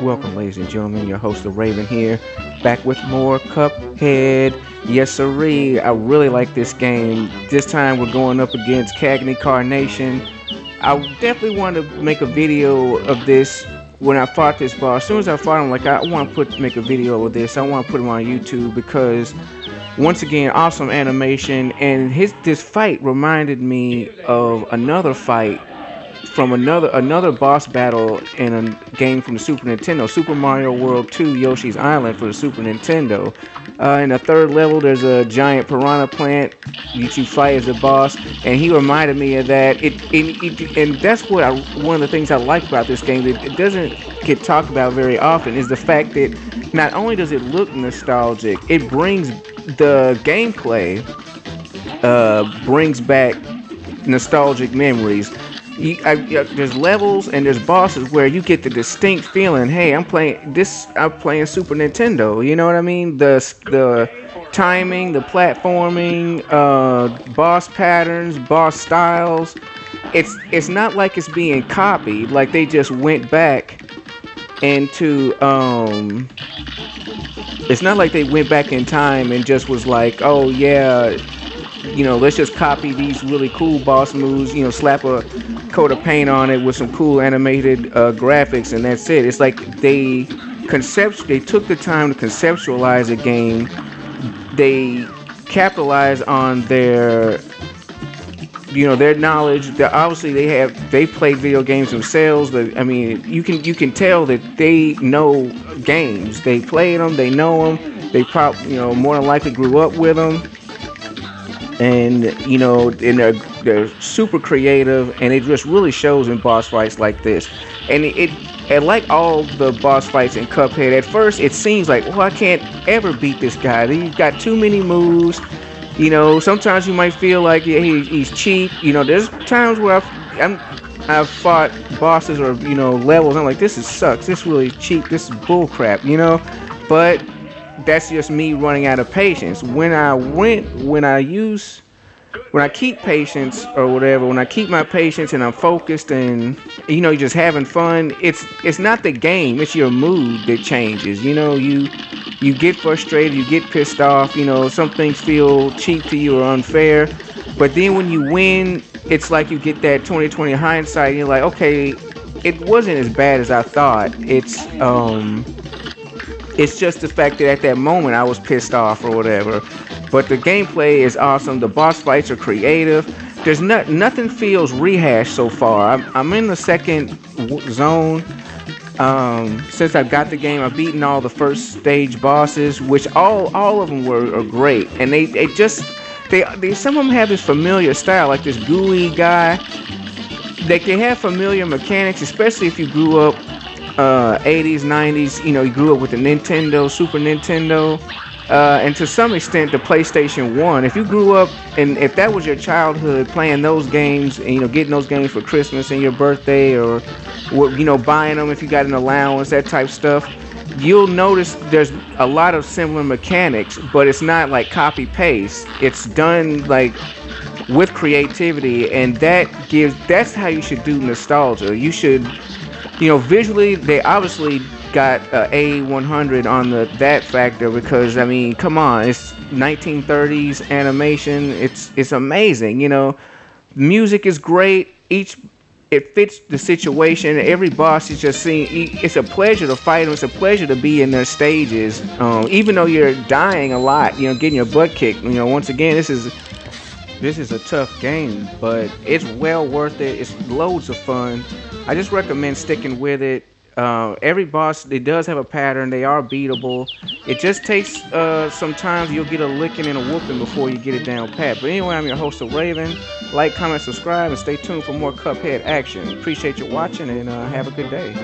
Welcome, ladies and gentlemen. Your host, the Raven here, back with more Cuphead. Yes, sirree. I really like this game. This time we're going up against Cagney Carnation. I definitely wanted to make a video of this when I fought this boss. As soon as I fought him, like I want to make a video of this. I want to put him on YouTube because, once again, awesome animation. And this fight reminded me of another fight from another boss battle in a game from the Super Nintendo, Super Mario World 2 Yoshi's Island for the Super Nintendo. In the third level, there's a giant piranha plant that you fight as a boss, and he reminded me of that. And that's one of the things I like about this game that it doesn't get talked about very often is the fact that not only does it look nostalgic, it brings the gameplay brings back nostalgic memories. There's levels and there's bosses where you get the distinct feeling, hey, I'm playing Super Nintendo. You know what I mean? The timing, the platforming, boss patterns, boss styles. It's not like it's being copied. Like they just went back into It's not like they went back in time and just was like, oh yeah, let's just copy these really cool boss moves, slap a coat of paint on it with some cool animated graphics, and that's it. It's like they took the time to conceptualize a game. They capitalize on their knowledge. Obviously they played video games themselves. I mean, you can tell that they know games. They played them. They know them. They more than likely grew up with them. And they're super creative, and it just really shows in boss fights like this. And like all the boss fights in Cuphead, at first it seems like, I can't ever beat this guy. He's got too many moves. Sometimes you might feel like he's cheap. There's times where I've fought bosses or levels. I'm like, this sucks. This really cheap. This is bull crap. But that's just me running out of patience. When I keep patience or whatever, when I keep my patience and I'm focused and you're just having fun, it's not the game, it's your mood that changes. You get frustrated, you get pissed off, some things feel cheap to you or unfair. But then when you win, it's like you get that 20/20 hindsight and you're like, okay, it wasn't as bad as I thought. It's just the fact that at that moment I was pissed off or whatever. But the gameplay is awesome. The boss fights are creative. There's nothing feels rehashed so far. I'm in the second zone. Since I've got the game, I've beaten all the first stage bosses, which all of them are great. And they some of them have this familiar style, like this gooey guy. They have familiar mechanics, especially if you grew up 80s, 90s, you grew up with the Nintendo, Super Nintendo, and to some extent the PlayStation 1. If you grew up and if that was your childhood playing those games and getting those games for Christmas and your birthday, or buying them if you got an allowance, that type stuff, you'll notice there's a lot of similar mechanics, but it's not like copy paste. It's done like with creativity, and that's how you should do nostalgia. You should visually, they obviously got A100 on that factor because, I mean, come on, it's 1930s animation. It's amazing. Music is great. It fits the situation. Every boss is just it's a pleasure to fight them. It's a pleasure to be in their stages. Even though you're dying a lot, getting your butt kicked. Once again, this is a tough game, but it's well worth it. It's loads of fun. I just recommend sticking with it. Every boss, it does have a pattern. They are beatable. It just takes sometimes you'll get a licking and a whooping before you get it down pat. But anyway, I'm your host, the Raven. Like, comment, subscribe, and stay tuned for more Cuphead action. Appreciate you watching, and have a good day.